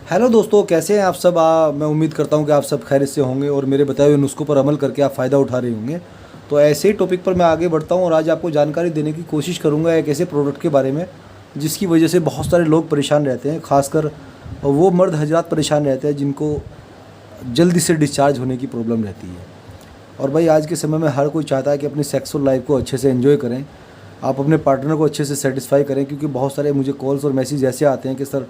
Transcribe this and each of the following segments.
Hello दोस्तों, कैसे हैं आप सब। मैं उम्मीद करता हूं कि आप सब खैरियत से होंगे और मेरे बताए हुए नुस्खों पर अमल करके आप फ़ायदा उठा रहे होंगे। तो ऐसे ही टॉपिक पर मैं आगे बढ़ता हूं और आज आपको जानकारी देने की कोशिश करूंगा एक ऐसे प्रोडक्ट के बारे में जिसकी वजह से बहुत सारे लोग परेशान रहते हैं। ख़ासकर वो मर्द हजरात परेशान रहते हैं जिनको जल्दी से डिस्चार्ज होने की प्रॉब्लम रहती है। और भाई आज के समय में हर कोई चाहता है कि अपनी सेक्सुअल लाइफ को अच्छे से एंजॉय करें, आप अपने पार्टनर को अच्छे से सेटिस्फाई करें। क्योंकि बहुत सारे मुझे कॉल्स और मैसेज ऐसे आते हैं कि सर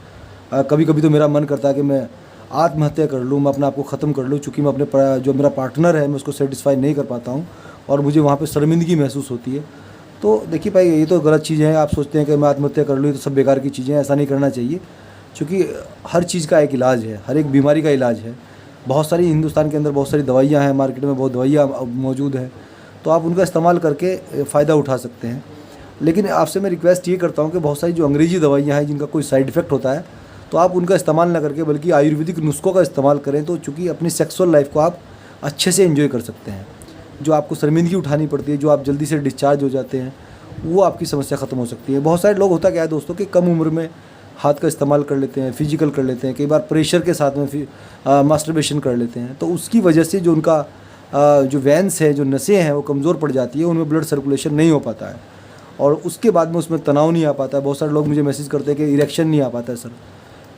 कभी कभी तो मेरा मन करता है कि मैं आत्महत्या कर लूँ, मैं अपने आप को ख़त्म कर लूँ, चूँकि मैं अपने जो मेरा पार्टनर है मैं उसको सेटिस्फाई नहीं कर पाता हूँ और मुझे वहाँ पे शर्मिंदगी महसूस होती है। तो देखिए भाई, ये तो गलत चीज़ है। आप सोचते हैं कि मैं आत्महत्या कर लूँ, तो सब बेकार की चीज़ें हैं, ऐसा नहीं करना चाहिए। क्योंकि हर चीज़ का एक इलाज है, हर एक बीमारी का इलाज है। बहुत सारी हिंदुस्तान के अंदर बहुत सारी दवाइयाँ हैं, मार्केट में बहुत दवाइयाँ मौजूद हैं, तो आप उनका इस्तेमाल करके फ़ायदा उठा सकते हैं। लेकिन आपसे मैं रिक्वेस्ट ये करता हूँ कि बहुत सारी जो अंग्रेज़ी दवाइयाँ हैं जिनका कोई साइड इफ़ेक्ट होता है, तो आप उनका इस्तेमाल ना करके बल्कि आयुर्वेदिक नुस्खों का इस्तेमाल करें। तो चूँकि अपनी सेक्सुअल लाइफ को आप अच्छे से एंजॉय कर सकते हैं। जो आपको शर्मिंदगी उठानी पड़ती है, जो आप जल्दी से डिस्चार्ज हो जाते हैं, वो आपकी समस्या ख़त्म हो सकती है। बहुत सारे लोग होता क्या है दोस्तों कि कम उम्र में हाथ का इस्तेमाल कर लेते हैं, फिजिकल कर लेते हैं, कई बार प्रेशर के साथ में मास्टरबेशन कर लेते हैं। तो उसकी वजह से जो उनका जो वेंस है, जो नसें हैं, वो कमज़ोर पड़ जाती है, उनमें ब्लड सर्कुलेशन नहीं हो पाता है और उसके बाद में उसमें तनाव नहीं आ पाता है। बहुत सारे लोग मुझे मैसेज करते हैं कि इरेक्शन नहीं आ पाता है सर,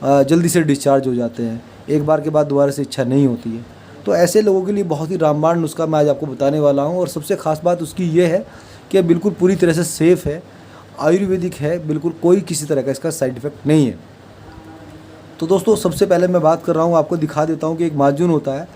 जल्दी से डिस्चार्ज हो जाते हैं, एक बार के बाद दोबारा से इच्छा नहीं होती है। तो ऐसे लोगों के लिए बहुत ही रामबाण नुस्खा मैं आज आपको बताने वाला हूँ। और सबसे ख़ास बात उसकी ये है कि बिल्कुल पूरी तरह से सेफ़ है, आयुर्वेदिक है, बिल्कुल कोई किसी तरह का इसका साइड इफ़ेक्ट नहीं है। तो दोस्तों, सबसे पहले मैं बात कर रहा हूँ, आपको दिखा देता हूँ कि एक माजून होता है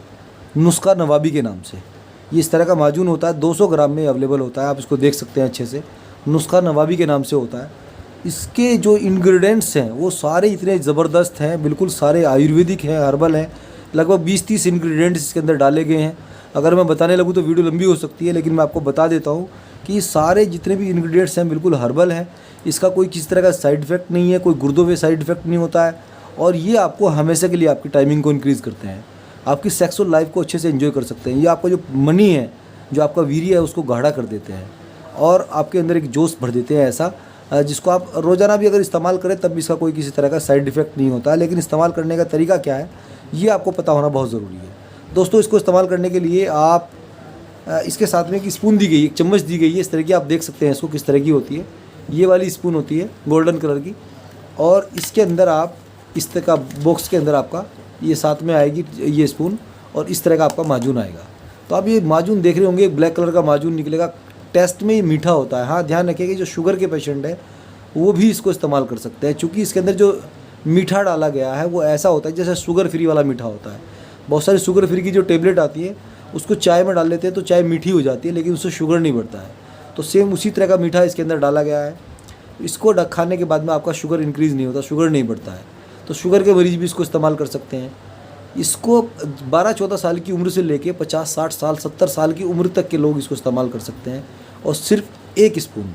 नुस्खा नवाबी के नाम से। ये इस तरह का माजून होता है, 200 ग्राम में अवेलेबल होता है, आप इसको देख सकते हैं अच्छे से। नुस्खा नवाबी के नाम से होता है। इसके जो इंग्रेडिएंट्स हैं वो सारे इतने ज़बरदस्त हैं, बिल्कुल सारे आयुर्वेदिक हैं, हर्बल हैं। लगभग 20-30 इंग्रेडिएंट्स इसके अंदर डाले गए हैं। अगर मैं बताने लगूँ तो वीडियो लंबी हो सकती है, लेकिन मैं आपको बता देता हूँ कि सारे जितने भी इंग्रेडिएंट्स हैं बिल्कुल हर्बल हैं। इसका कोई किसी तरह का साइड इफ़ेक्ट नहीं है, कोई गुर्दों पे साइड इफ़ेक्ट नहीं होता है। और ये आपको हमेशा के लिए आपकी टाइमिंग को इंक्रीज़ करते हैं, आपकी सेक्सुअल लाइफ को अच्छे से एंजॉय कर सकते हैं। ये आपका जो मनी है, जो आपका वीर्य है, उसको गाढ़ा कर देते हैं और आपके अंदर एक जोश भर देते हैं ऐसा, जिसको आप रोज़ाना भी अगर इस्तेमाल करें तब भी इसका कोई किसी तरह का साइड इफ़ेक्ट नहीं होता है। लेकिन इस्तेमाल करने का तरीका क्या है, ये आपको पता होना बहुत ज़रूरी है दोस्तों। इसको इस्तेमाल करने के लिए आप इसके साथ में एक स्पून दी गई है, एक चम्मच दी गई है, इस तरह की। आप देख सकते हैं इसको किस तरह की होती है। ये वाली स्पून होती है गोल्डन कलर की, और इसके अंदर आप इस तरह का बॉक्स के अंदर आपका ये साथ में आएगी ये स्पून, और इस तरह का आपका माजून आएगा। तो आप ये माजून देख रहे होंगे, ब्लैक कलर का माजून निकलेगा। टेस्ट में ये मीठा होता है। हाँ, ध्यान रखिए कि जो शुगर के पेशेंट है वो भी इसको इस्तेमाल कर सकते हैं, क्योंकि इसके अंदर जो मीठा डाला गया है वो ऐसा होता है जैसे शुगर फ्री वाला मीठा होता है। बहुत सारी शुगर फ्री की जो टेबलेट आती है उसको चाय में डाल लेते हैं तो चाय मीठी हो जाती है, लेकिन उससे शुगर नहीं बढ़ता है। तो सेम उसी तरह का मीठा इसके अंदर डाला गया है। इसको खाने के बाद में आपका शुगर इंक्रीज़ नहीं होता, शुगर नहीं बढ़ता है। तो शुगर के मरीज़ भी इसको इस्तेमाल कर सकते हैं। इसको 12-14 साल की उम्र से लेके 50-60 साल 70 साल की उम्र तक के लोग इसको इस्तेमाल कर सकते हैं। और सिर्फ एक स्पून,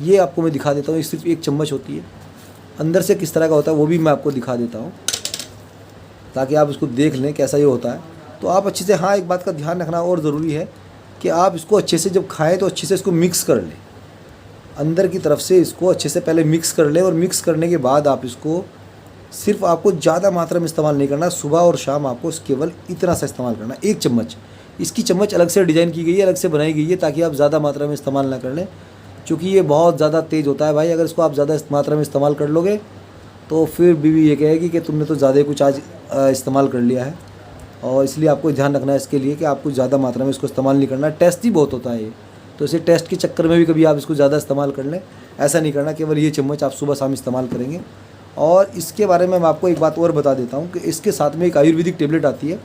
ये आपको मैं दिखा देता हूँ, सिर्फ एक चम्मच होती है। अंदर से किस तरह का होता है वो भी मैं आपको दिखा देता हूँ, ताकि आप इसको देख लें कैसा ये होता है। तो आप अच्छे से, हाँ, एक बात का ध्यान रखना और ज़रूरी है कि आप इसको अच्छे से जब खाएँ तो अच्छे से इसको मिक्स कर लें, अंदर की तरफ से इसको अच्छे से पहले मिक्स कर लें। और मिक्स करने के बाद आप इसको सिर्फ, आपको ज़्यादा मात्रा में इस्तेमाल नहीं करना, सुबह और शाम आपको केवल इतना सा इस्तेमाल करना, एक चम्मच। इसकी चम्मच अलग से डिज़ाइन की गई है, अलग से बनाई गई है, ताकि आप ज़्यादा मात्रा में इस्तेमाल ना कर लें, क्योंकि ये बहुत ज़्यादा तेज़ होता है भाई। अगर इसको आप ज़्यादा मात्रा में इस्तेमाल कर लोगे तो फिर बीवी ये कहेगी कि तुमने तो ज़्यादा कुछ आज इस्तेमाल कर लिया है। और इसलिए आपको ध्यान रखना है इसके लिए कि आपको ज़्यादा मात्रा में इसको इस्तेमाल नहीं करना। टेस्ट ही बहुत होता है ये, तो इसे टेस्ट के चक्कर में भी कभी आप इसको ज़्यादा इस्तेमाल कर लें, ऐसा नहीं करना। केवल ये चम्मच आप सुबह शाम इस्तेमाल करेंगे। और इसके बारे में मैं आपको एक बात और बता देता हूँ कि इसके साथ में एक आयुर्वेदिक टेबलेट आती है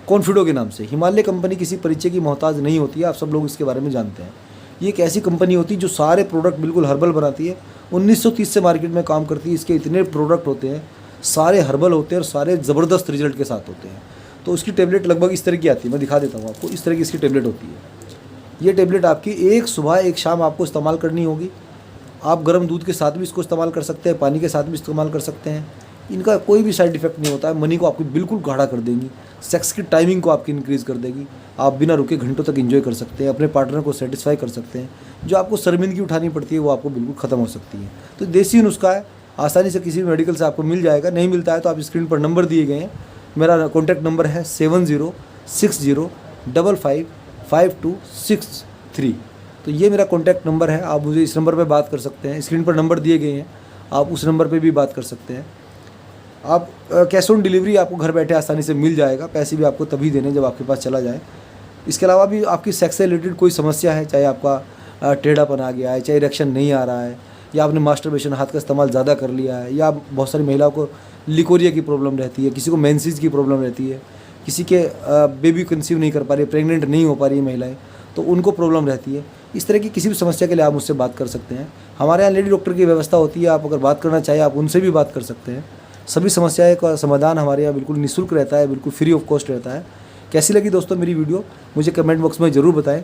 कॉन्फिडो के नाम से। हिमालय कंपनी किसी परिचय की मोहताज नहीं होती है, आप सब लोग इसके बारे में जानते हैं। ये एक ऐसी कंपनी होती है जो सारे प्रोडक्ट बिल्कुल हर्बल बनाती है। 1930 से मार्केट में काम करती है। इसके इतने प्रोडक्ट होते हैं, सारे हर्बल होते हैं और सारे ज़बरदस्त रिजल्ट के साथ होते हैं। तो उसकी टेबलेट लगभग इस तरह की आती है, मैं दिखा देता हूँ आपको। इस तरह की इसकी टेबलेट होती है। ये टेबलेट आपकी एक सुबह एक शाम आपको इस्तेमाल करनी होगी। आप गर्म दूध के साथ भी इसको इस्तेमाल कर सकते हैं, पानी के साथ भी इस्तेमाल कर सकते हैं। इनका कोई भी साइड इफ़ेक्ट नहीं होता है। मनी को आपकी बिल्कुल गाढ़ा कर देंगी, सेक्स की टाइमिंग को आपकी इंक्रीज़ कर देगी। आप बिना रुके घंटों तक एंजॉय कर सकते हैं, अपने पार्टनर को सेटिस्फाई कर सकते हैं। जो आपको शर्मिंदगी उठानी पड़ती है वो आपको बिल्कुल ख़त्म हो सकती है। तो देसी नुस्खा है, आसानी से किसी भी मेडिकल से आपको मिल जाएगा। नहीं मिलता है तो आप स्क्रीन पर नंबर दिए गए हैं, मेरा कॉन्टैक्ट नंबर है 7060555263। तो ये मेरा कॉन्टैक्ट नंबर है, आप मुझे इस नंबर पर बात कर सकते हैं। स्क्रीन पर नंबर दिए गए हैं, आप उस नंबर पर भी बात कर सकते हैं। आप कैश ऑन डिलीवरी आपको घर बैठे आसानी से मिल जाएगा, पैसे भी आपको तभी देने जब आपके पास चला जाए। इसके अलावा भी आपकी सेक्स से रिलेटेड कोई समस्या है, चाहे आपका टेढ़ापन आ गया है, चाहे इरेक्शन नहीं आ रहा है, या आपने मास्टरबेशन हाथ का इस्तेमाल ज़्यादा कर लिया है, या बहुत सारी महिलाओं को लिकोरिया की प्रॉब्लम रहती है, किसी को मेंसेस की प्रॉब्लम रहती है, किसी के बेबी कंसीव नहीं कर पा रही, प्रेग्नेंट नहीं हो पा रही है महिलाएं, तो उनको प्रॉब्लम रहती है। इस तरह की किसी भी समस्या के लिए आप मुझसे बात कर सकते हैं। हमारे यहाँ लेडी डॉक्टर की व्यवस्था होती है, आप अगर बात करना चाहें आप उनसे भी बात कर सकते हैं। सभी समस्याएं का समाधान हमारे यहाँ बिल्कुल निःशुल्क रहता है, बिल्कुल फ्री ऑफ कॉस्ट रहता है। कैसी लगी दोस्तों मेरी वीडियो, मुझे कमेंट बॉक्स में ज़रूर बताएं।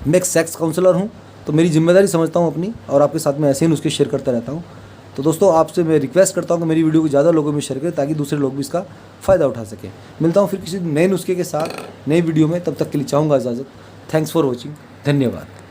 मैं एक सेक्स काउंसलर हूँ, तो मेरी जिम्मेदारी समझता हूँ अपनी, और आपके साथ में ऐसे ही नुस्खे शेयर करता रहता हूँ। तो दोस्तों आपसे मैं रिक्वेस्ट करता हूँ कि मेरी वीडियो को ज़्यादा लोगों में शेयर करें, ताकि दूसरे लोग भी इसका फ़ायदा उठा सकें। मिलता हूँ फिर किसी नए नुस्खे के साथ नई वीडियो में, तब तक के लिए चाहूँगा इजाज़त। थैंक्स फॉर वॉचिंग, धन्यवाद।